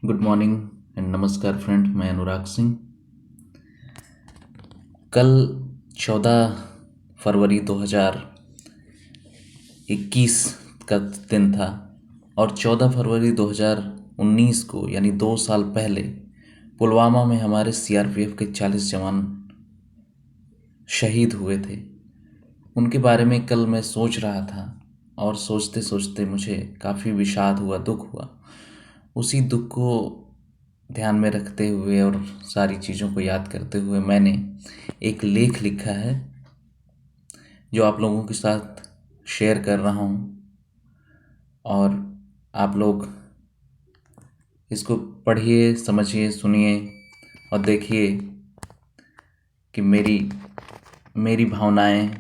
Good morning and नमस्कार friend, मैं अनुराग सिंह। कल 14 फरवरी 2021 का दिन था और 14 फरवरी 2019 को यानी 2 साल पहले पुलवामा में हमारे सीआरपीएफ के 40 जवान शहीद हुए थे। उनके बारे में कल मैं सोच रहा था और सोचते सोचते मुझे काफ़ी विषाद हुआ, दुख हुआ। उसी दुख को ध्यान में रखते हुए और सारी चीज़ों को याद करते हुए मैंने एक लेख लिखा है जो आप लोगों के साथ शेयर कर रहा हूँ। और आप लोग इसको पढ़िए, समझिए, सुनिए और देखिए कि मेरी भावनाएं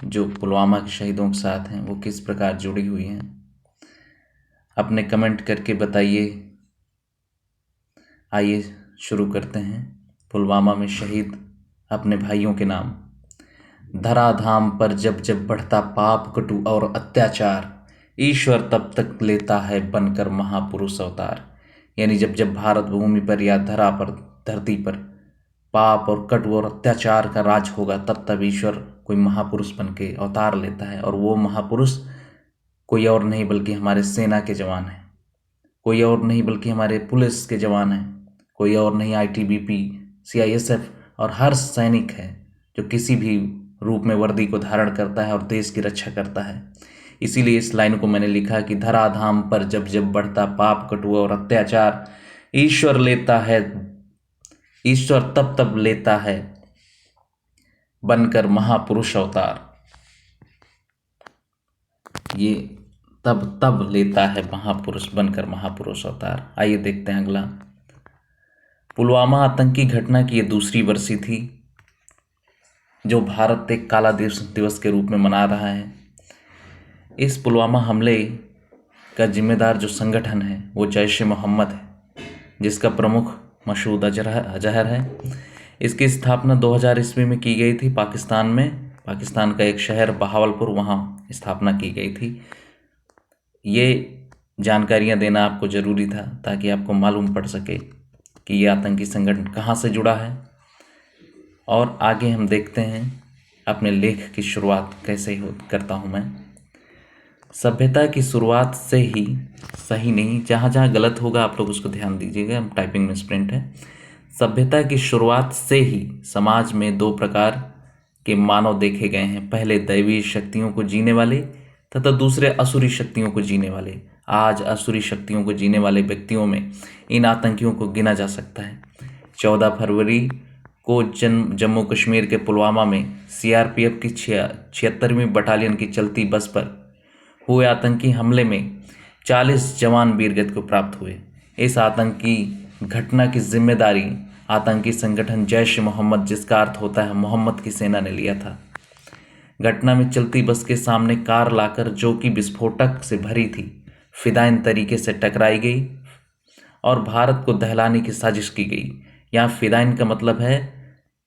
जो पुलवामा के शहीदों के साथ हैं वो किस प्रकार जुड़ी हुई हैं। अपने कमेंट करके बताइए। आइए शुरू करते हैं। पुलवामा में शहीद अपने भाइयों के नाम। धराधाम पर जब जब बढ़ता पाप कटु और अत्याचार, ईश्वर तब तक लेता है बनकर महापुरुष अवतार। यानी जब जब भारत भूमि पर या धरती पर पाप और कटु और अत्याचार का राज होगा, तब तब ईश्वर कोई महापुरुष बन के अवतार लेता है। और वो महापुरुष कोई और नहीं बल्कि हमारे सेना के जवान हैं, कोई और नहीं बल्कि हमारे पुलिस के जवान हैं, कोई और नहीं आईटीबीपी, सीआईएसएफ और हर सैनिक है जो किसी भी रूप में वर्दी को धारण करता है और देश की रक्षा करता है। इसीलिए इस लाइन को मैंने लिखा कि धराधाम पर जब जब बढ़ता पाप कटु और अत्याचार, ईश्वर तब तब लेता है बनकर महापुरुष अवतार। ये तब तब लेता है महापुरुष बनकर महापुरुष अवतार। आइए देखते हैं अगला। पुलवामा आतंकी घटना की ये दूसरी बरसी थी जो भारत एक काला दिवस के रूप में मना रहा है। इस पुलवामा हमले का जिम्मेदार जो संगठन है वो जैश ए मोहम्मद है, जिसका प्रमुख मसूद अजहर है। इसकी स्थापना 2000 ईस्वी में की गई थी पाकिस्तान में। पाकिस्तान का एक शहर बहावलपुर, वहाँ स्थापना की गई थी। ये जानकारियाँ देना आपको ज़रूरी था ताकि आपको मालूम पड़ सके कि ये आतंकी संगठन कहाँ से जुड़ा है। और आगे हम देखते हैं अपने लेख की शुरुआत कैसे करता हूँ मैं। सभ्यता की शुरुआत से ही सही नहीं, जहाँ जहाँ गलत होगा आप लोग उसको ध्यान दीजिएगा, हम टाइपिंग में स्प्रिंट है। सभ्यता की शुरुआत से ही समाज में दो प्रकार के मानव देखे गए हैं। पहले दैवीय शक्तियों को जीने वाले तथा दूसरे असुरी शक्तियों को जीने वाले। आज असुरी शक्तियों को जीने वाले व्यक्तियों में इन आतंकियों को गिना जा सकता है। 14 फरवरी को जम्मू कश्मीर के पुलवामा में सीआरपीएफ की 76वीं बटालियन की चलती बस पर हुए आतंकी हमले में 40 जवान वीरगति को प्राप्त हुए। इस आतंकी घटना की जिम्मेदारी आतंकी संगठन जैश ए मोहम्मद, जिसका अर्थ होता है मोहम्मद की सेना, ने लिया था। घटना में चलती बस के सामने कार लाकर, जो कि विस्फोटक से भरी थी, फिदाइन तरीके से टकराई गई और भारत को दहलाने की साजिश की गई। यहाँ फिदाइन का मतलब है,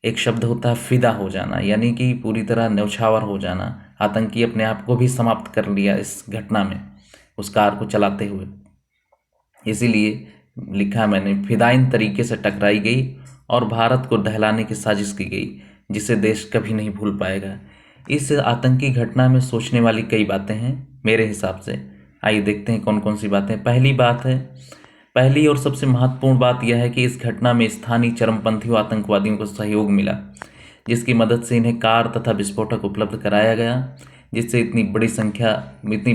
एक शब्द होता है फिदा हो जाना, यानी कि पूरी तरह न्यौछावर हो जाना। आतंकी अपने आप को भी समाप्त कर लिया इस घटना में, उस कार को चलाते हुए। इसीलिए लिखा मैंने, फिदाइन तरीके से टकराई गई और भारत को दहलाने की साजिश की गई, जिसे देश कभी नहीं भूल पाएगा। इस आतंकी घटना में सोचने वाली कई बातें हैं मेरे हिसाब से। आइए देखते हैं कौन कौन सी बातें। पहली और सबसे महत्वपूर्ण बात यह है कि इस घटना में स्थानीय चरमपंथियों आतंकवादियों को सहयोग मिला, जिसकी मदद से इन्हें कार तथा विस्फोटक उपलब्ध कराया गया, जिससे इतनी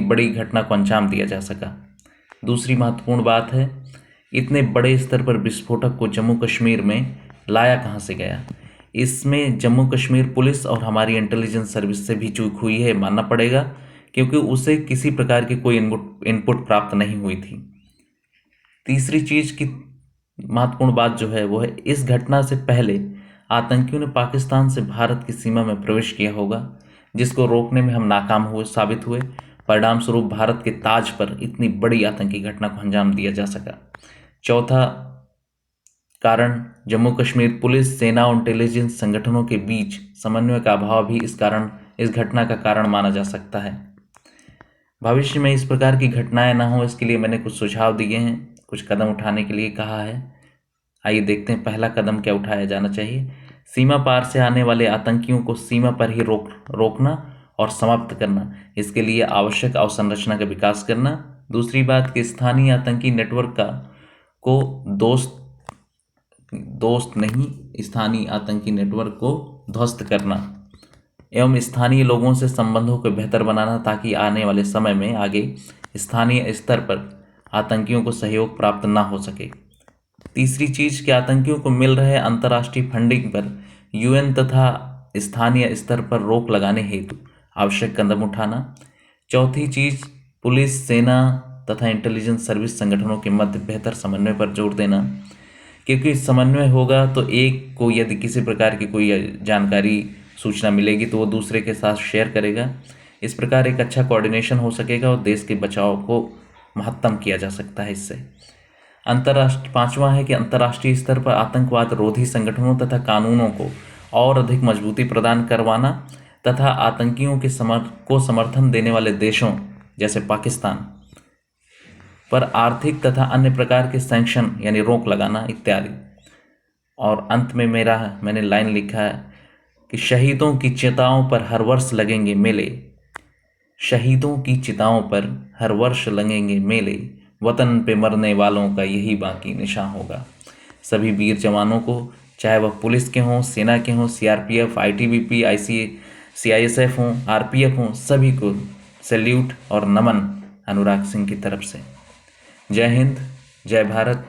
बड़ी घटना को अंजाम दिया जा सका। दूसरी महत्वपूर्ण बात है, इतने बड़े स्तर पर विस्फोटक को जम्मू कश्मीर में लाया कहाँ से गया। इसमें जम्मू कश्मीर पुलिस और हमारी इंटेलिजेंस सर्विस से भी चूक हुई है, मानना पड़ेगा, क्योंकि उसे किसी प्रकार की कोई इनपुट प्राप्त नहीं हुई थी। तीसरी चीज की महत्वपूर्ण बात जो है वो है, इस घटना से पहले आतंकियों ने पाकिस्तान से भारत की सीमा में प्रवेश किया होगा, जिसको रोकने में हम नाकाम साबित हुए। परिणाम स्वरूप भारत के ताज पर इतनी बड़ी आतंकी घटना को अंजाम दिया जा सका। चौथा कारण, जम्मू कश्मीर पुलिस, सेना और इंटेलिजेंस संगठनों के बीच समन्वय का अभाव भी इस घटना का कारण माना जा सकता है। भविष्य में इस प्रकार की घटनाएं ना हो, इसके लिए मैंने कुछ सुझाव दिए हैं, कुछ कदम उठाने के लिए कहा है। आइए देखते हैं पहला कदम क्या उठाया जाना चाहिए। सीमा पार से आने वाले आतंकियों को सीमा पर ही रोकना और समाप्त करना। इसके लिए आवश्यक अवसंरचना का विकास करना। दूसरी बात कि स्थानीय आतंकी नेटवर्क को दोस्त नहीं, स्थानीय आतंकी नेटवर्क को ध्वस्त करना एवं स्थानीय लोगों से संबंधों को बेहतर बनाना, ताकि आने वाले समय में आगे स्थानीय स्तर पर आतंकियों को सहयोग प्राप्त ना हो सके। तीसरी चीज कि आतंकियों को मिल रहे अंतर्राष्ट्रीय फंडिंग पर यूएन तथा स्थानीय स्तर पर रोक लगाने हेतु आवश्यक कदम उठाना। चौथी चीज पुलिस, सेना तथा इंटेलिजेंस सर्विस संगठनों के मध्य बेहतर समन्वय पर जोर देना, क्योंकि समन्वय होगा तो एक को यदि किसी प्रकार की कोई जानकारी, सूचना मिलेगी तो वो दूसरे के साथ शेयर करेगा। इस प्रकार एक अच्छा कोऑर्डिनेशन हो सकेगा और देश के बचाव को महत्तम किया जा सकता है इससे। पांचवा है कि अंतर्राष्ट्रीय स्तर पर आतंकवाद रोधी संगठनों तथा कानूनों को और अधिक मजबूती प्रदान करवाना तथा आतंकियों के समर्थन देने वाले देशों जैसे पाकिस्तान पर आर्थिक तथा अन्य प्रकार के सैंक्शन यानी रोक लगाना इत्यादि। और अंत में मैंने लाइन लिखा है कि शहीदों की चिताओं पर हर वर्ष लगेंगे मेले, शहीदों की चिताओं पर हर वर्ष लगेंगे मेले, वतन पे मरने वालों का यही बाकी निशान होगा। सभी वीर जवानों को, चाहे वह पुलिस के हों, सेना के हों, सीआरपीएफ, आईटीबीपी, सीआईएसएफ हों, आरपीएफ हों, सभी को सैल्यूट और नमन अनुराग सिंह की तरफ से। जय हिंद, जय भारत।